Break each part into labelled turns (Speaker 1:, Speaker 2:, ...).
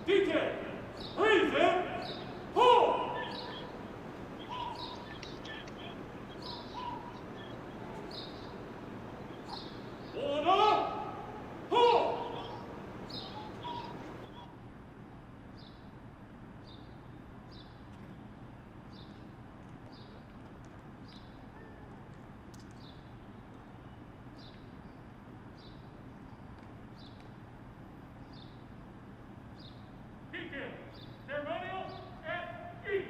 Speaker 1: Detail, reason, hold! Order, hold! Begin. Ceremonial at E.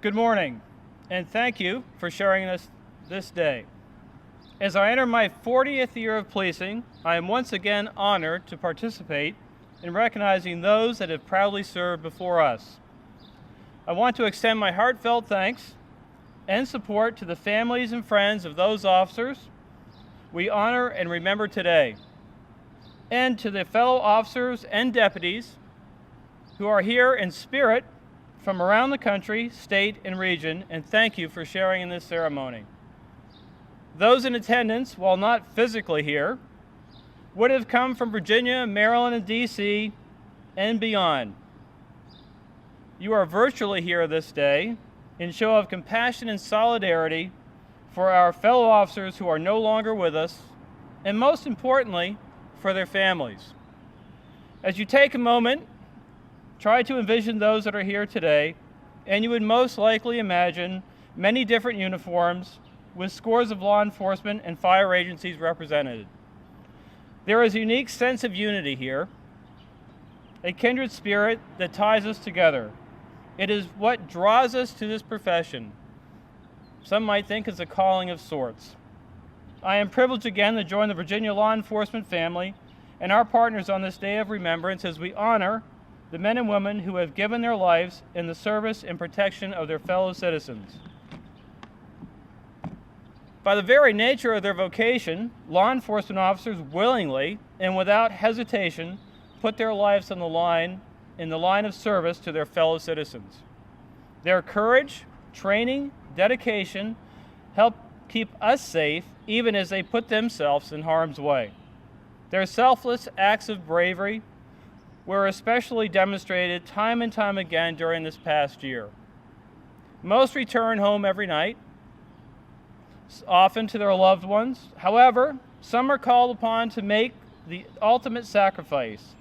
Speaker 2: Good morning, and thank you for sharing this day. As I enter my 40th year of policing, I am once again honored to participate in recognizing those that have proudly served before us. I want to extend my heartfelt thanks and support to the families and friends of those officers we honor and remember today, and to the fellow officers and deputies who are here in spirit from around the country, state, and region, and thank you for sharing in this ceremony. Those in attendance, while not physically here, would have come from Virginia, Maryland, and D.C., and beyond. You are virtually here this day in show of compassion and solidarity for our fellow officers who are no longer with us, and most importantly, for their families. As you take a moment, try to envision those that are here today, and you would most likely imagine many different uniforms with scores of law enforcement and fire agencies represented. There is a unique sense of unity here, a kindred spirit that ties us together. It is what draws us to this profession. Some might think it's a calling of sorts. I am privileged again to join the Virginia law enforcement family and our partners on this day of remembrance as we honor the men and women who have given their lives in the service and protection of their fellow citizens. By the very nature of their vocation, law enforcement officers willingly and without hesitation put their lives on the line in the line of service to their fellow citizens. Their courage, training, dedication help keep us safe even as they put themselves in harm's way. Their selfless acts of bravery were especially demonstrated time and time again during this past year. Most return home every night, often to their loved ones. However, some are called upon to make the ultimate sacrifice.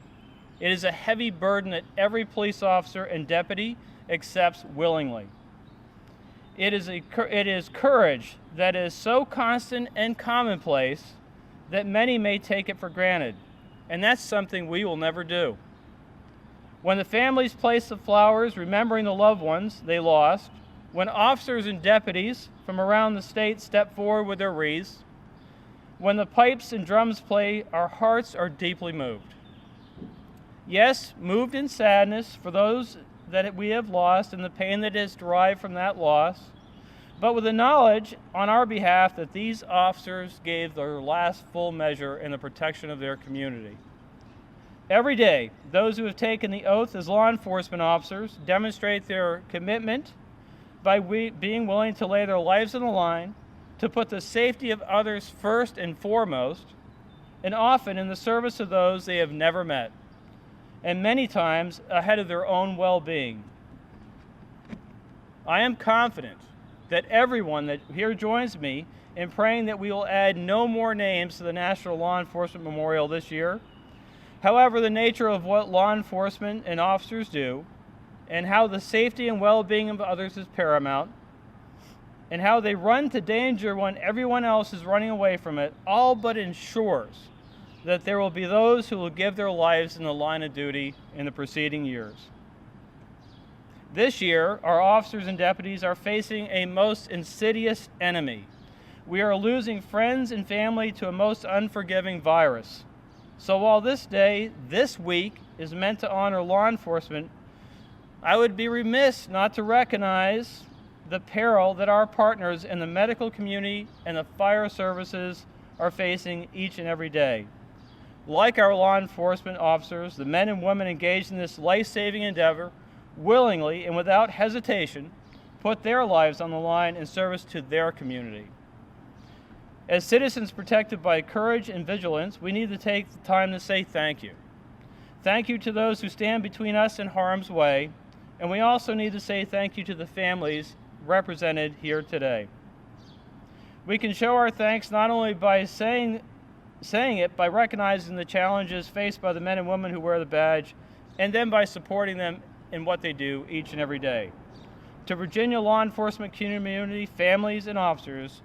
Speaker 2: It is a heavy burden that every police officer and deputy accepts willingly. It is courage that is so constant and commonplace that many may take it for granted, and that's something we will never do. When the families place the flowers remembering the loved ones they lost, when officers and deputies from around the state step forward with their wreaths, when the pipes and drums play, our hearts are deeply moved. Yes, moved in sadness for those that we have lost and the pain that is derived from that loss, but with the knowledge on our behalf that these officers gave their last full measure in the protection of their community. Every day, those who have taken the oath as law enforcement officers demonstrate their commitment by being willing to lay their lives on the line, to put the safety of others first and foremost, and often in the service of those they have never met, and many times ahead of their own well-being. I am confident that everyone that here joins me in praying that we will add no more names to the National Law Enforcement Memorial this year. However, the nature of what law enforcement and officers do, and how the safety and well-being of others is paramount, and how they run to danger when everyone else is running away from it, all but ensures that there will be those who will give their lives in the line of duty in the preceding years. This year, our officers and deputies are facing a most insidious enemy. We are losing friends and family to a most unforgiving virus. So while this day, this week, is meant to honor law enforcement, I would be remiss not to recognize the peril that our partners in the medical community and the fire services are facing each and every day. Like our law enforcement officers, the men and women engaged in this life-saving endeavor willingly and without hesitation put their lives on the line in service to their community. As citizens protected by courage and vigilance, we need to take the time to say thank you. Thank you to those who stand between us and harm's way, and we also need to say thank you to the families represented here today. We can show our thanks not only by saying it by recognizing the challenges faced by the men and women who wear the badge, and then by supporting them in what they do each and every day. To Virginia law enforcement community, families, and officers,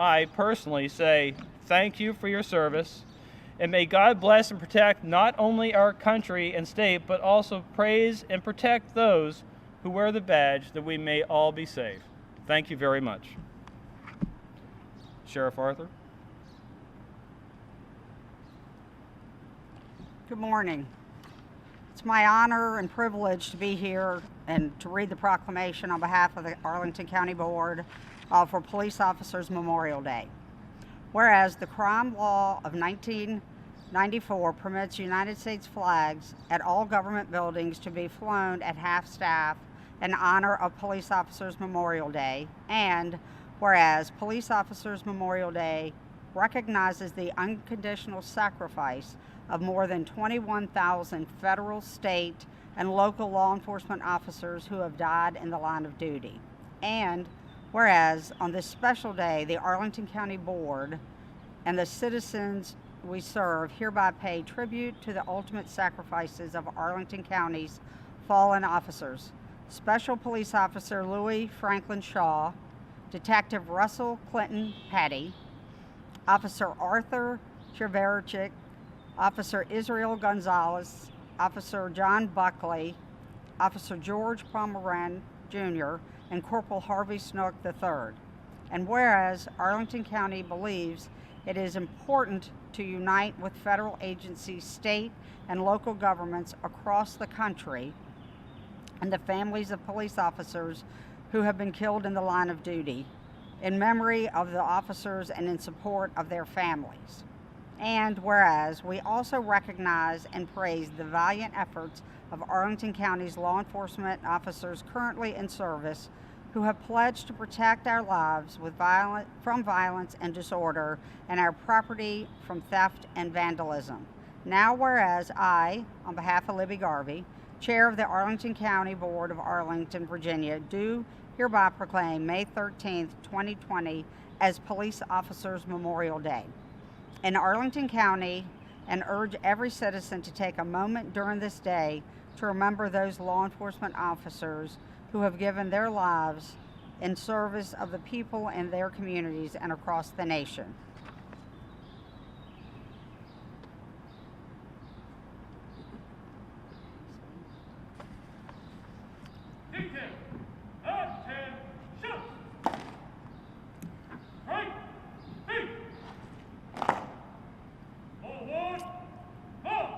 Speaker 2: I personally say thank you for your service, and may God bless and protect not only our country and state, but also praise and protect those who wear the badge, that we may all be safe. Thank you very much. Sheriff Arthur.
Speaker 3: Good morning. It's my honor and privilege to be here and to read the proclamation on behalf of the Arlington County Board for Police Officers Memorial Day. Whereas the crime law of 1994 permits United States flags at all government buildings to be flown at half-staff in honor of Police Officers Memorial Day, and whereas Police Officers Memorial Day recognizes the unconditional sacrifice of more than 21,000 federal, state, and local law enforcement officers who have died in the line of duty. And whereas on this special day, the Arlington County Board and the citizens we serve hereby pay tribute to the ultimate sacrifices of Arlington County's fallen officers: Special Police Officer Louis Franklin Shaw, Detective Russell Clinton Petty, Officer Arthur Charvak, Officer Israel Gonzales, Officer John Buckley, Officer George Palmeranting Jr., and Corporal Harvey Snook III. And whereas Arlington County believes it is important to unite with federal agencies, state, and local governments across the country and the families of police officers who have been killed in the line of duty, in memory of the officers and in support of their families. And whereas we also recognize and praise the valiant efforts of Arlington County's law enforcement officers currently in service, who have pledged to protect our lives from violence and disorder, and our property from theft and vandalism. Now whereas I, on behalf of Libby Garvey, Chair of the Arlington County Board of Arlington, Virginia, do hereby proclaim May 13th, 2020 as Police Officers Memorial Day in Arlington County, and urge every citizen to take a moment during this day to remember those law enforcement officers who have given their lives in service of the people in their communities and across the nation.
Speaker 1: Detail. Attention. Right. Feet. Forward. March.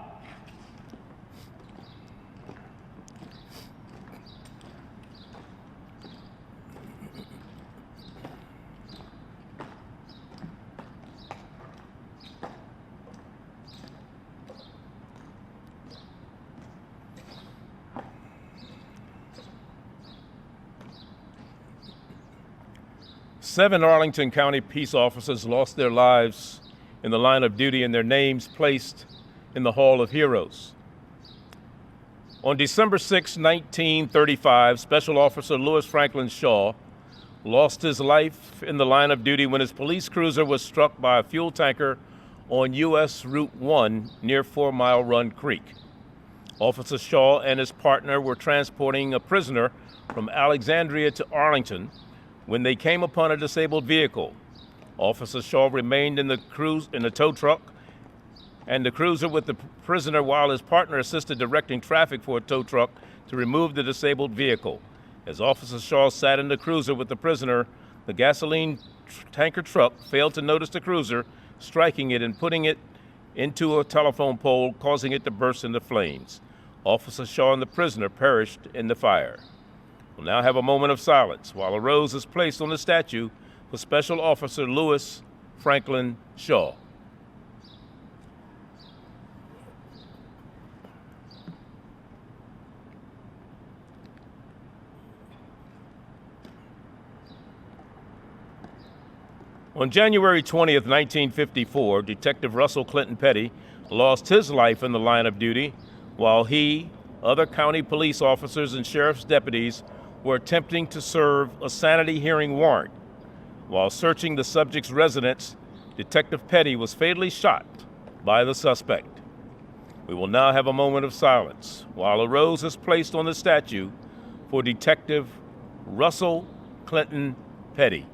Speaker 4: Seven Arlington County peace officers lost their lives in the line of duty and their names placed in the Hall of Heroes. On December 6, 1935, Special Officer Louis Franklin Shaw lost his life in the line of duty when his police cruiser was struck by a fuel tanker on U.S. Route 1 near 4 Mile Run Creek. Officer Shaw and his partner were transporting a prisoner from Alexandria to Arlington when they came upon a disabled vehicle. Officer Shaw remained in the tow truck and the cruiser with the prisoner while his partner assisted directing traffic for a tow truck to remove the disabled vehicle. As Officer Shaw sat in the cruiser with the prisoner, the gasoline tanker truck failed to notice the cruiser, striking it and putting it into a telephone pole, causing it to burst into flames. Officer Shaw and the prisoner perished in the fire. We'll now have a moment of silence while a rose is placed on the statue for Special Officer Louis Franklin Shaw. On January 20th, 1954, Detective Russell Clinton Petty lost his life in the line of duty while he, other county police officers, and sheriff's deputies were attempting to serve a sanity hearing warrant. While searching the subject's residence, Detective Petty was fatally shot by the suspect. We will now have a moment of silence while a rose is placed on the statue for Detective Russell Clinton Petty.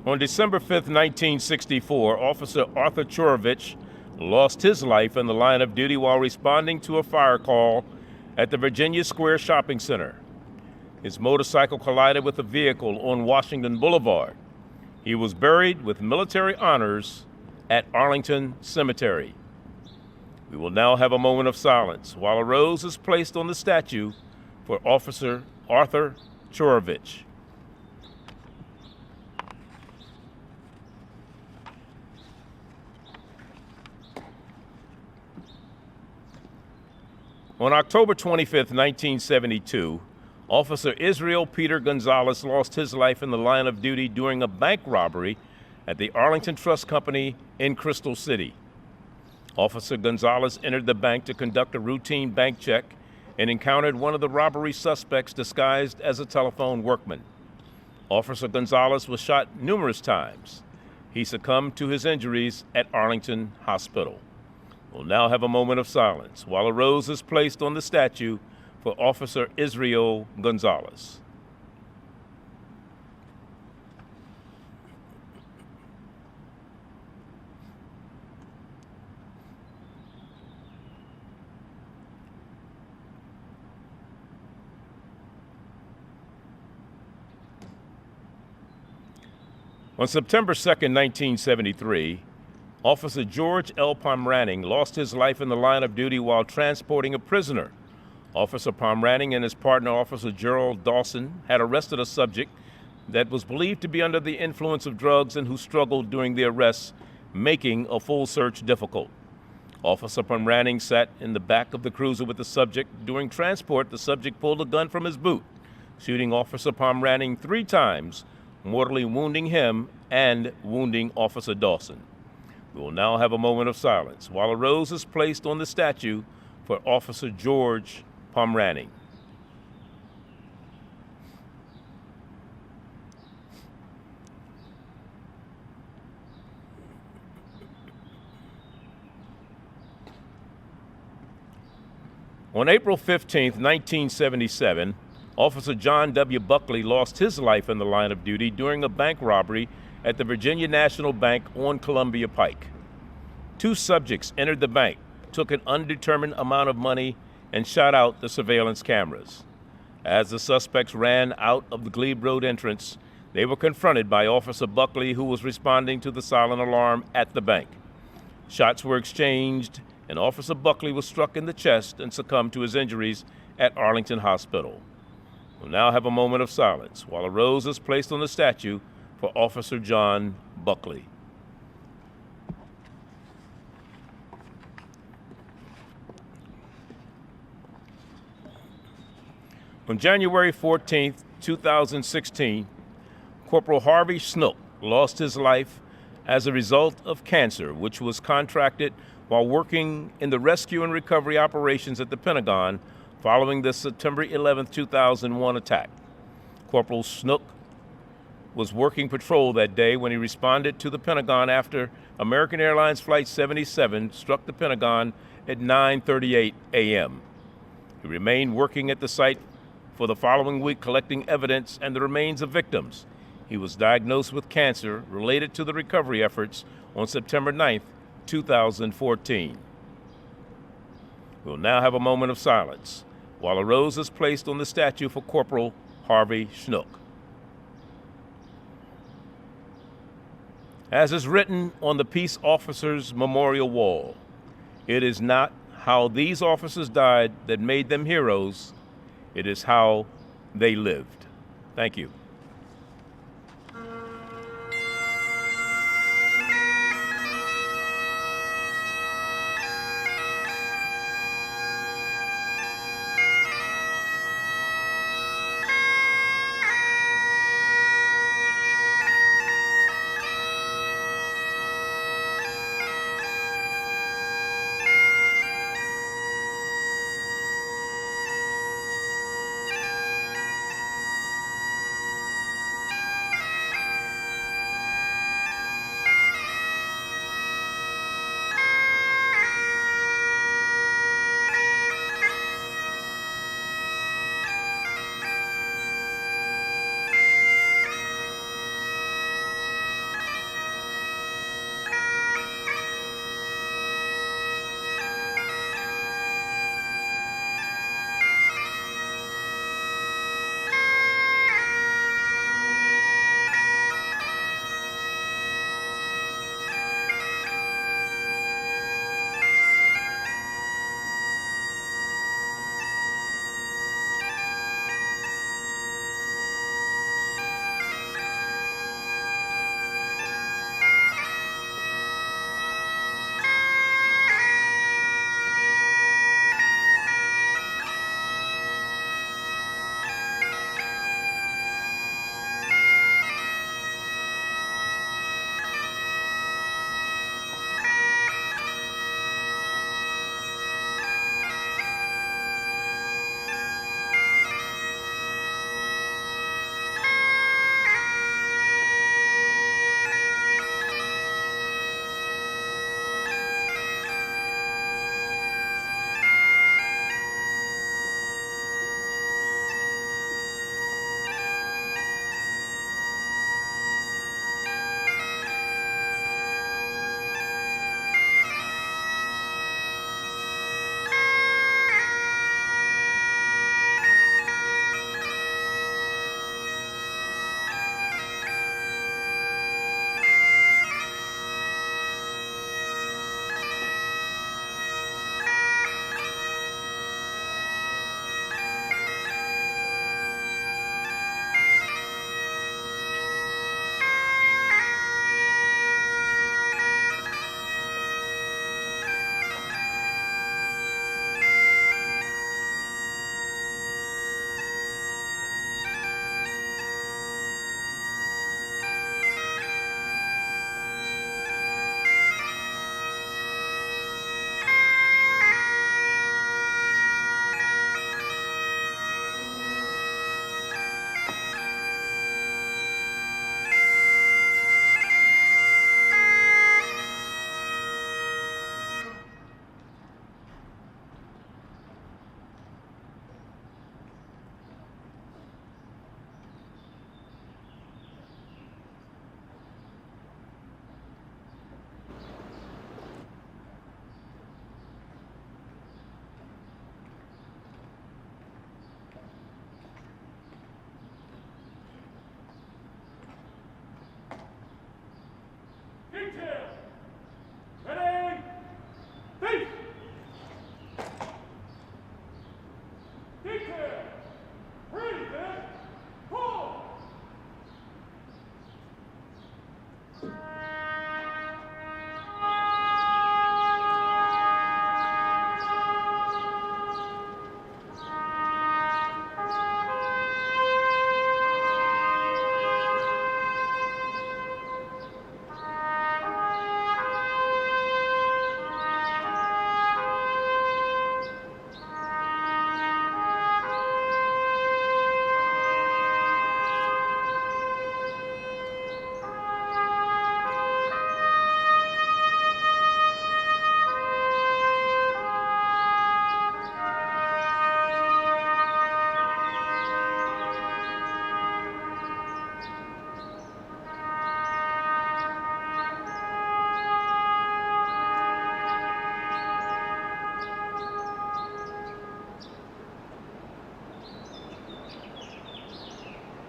Speaker 4: On December 5th, 1964, Officer Arthur Charvak lost his life in the line of duty while responding to a fire call at the Virginia Square Shopping Center. His motorcycle collided with a vehicle on Washington Boulevard. He was buried with military honors at Arlington Cemetery. We will now have a moment of silence while a rose is placed on the statue for Officer Arthur Charvak. On October 25th, 1972, Officer Israel Peter Gonzales lost his life in the line of duty during a bank robbery at the Arlington Trust Company in Crystal City. Officer Gonzales entered the bank to conduct a routine bank check and encountered one of the robbery suspects disguised as a telephone workman. Officer Gonzales was shot numerous times. He succumbed to his injuries at Arlington Hospital. We'll now have a moment of silence while a rose is placed on the statue for Officer Israel Gonzales. On September 2nd, 1973, Officer George L. Palmeranting lost his life in the line of duty while transporting a prisoner. Officer Palmeranting and his partner, Officer Gerald Dawson, had arrested a subject that was believed to be under the influence of drugs and who struggled during the arrest, making a full search difficult. Officer Palmeranting sat in the back of the cruiser with the subject. During transport, the subject pulled a gun from his boot, shooting Officer Palmeranting 3 times, mortally wounding him and wounding Officer Dawson. We will now have a moment of silence while a rose is placed on the statue for Officer George Palmeranting. On April 15, 1977, Officer John W. Buckley lost his life in the line of duty during a bank robbery at the Virginia National Bank on Columbia Pike. 2 subjects entered the bank, took an undetermined amount of money, and shot out the surveillance cameras. As the suspects ran out of the Glebe Road entrance, they were confronted by Officer Buckley, who was responding to the silent alarm at the bank. Shots were exchanged, and Officer Buckley was struck in the chest and succumbed to his injuries at Arlington Hospital. We'll now have a moment of silence while a rose is placed on the statue for Officer John Buckley. On January 14, 2016, Corporal Harvey Snook lost his life as a result of cancer, which was contracted while working in the rescue and recovery operations at the Pentagon following the September 11, 2001 attack. Corporal Snook was working patrol that day when he responded to the Pentagon after American Airlines Flight 77 struck the Pentagon at 9:38 a.m. He remained working at the site for the following week, collecting evidence and the remains of victims. He was diagnosed with cancer related to the recovery efforts on September 9, 2014. We'll now have a moment of silence while a rose is placed on the statue for Corporal Harvey Snook. As is written on the Peace Officers Memorial Wall, it is not how these officers died that made them heroes, it is how they lived. Thank you.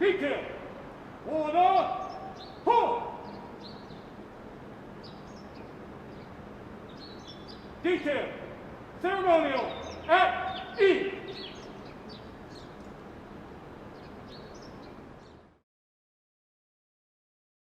Speaker 1: Detail. Order. Halt. Detail. Ceremonial.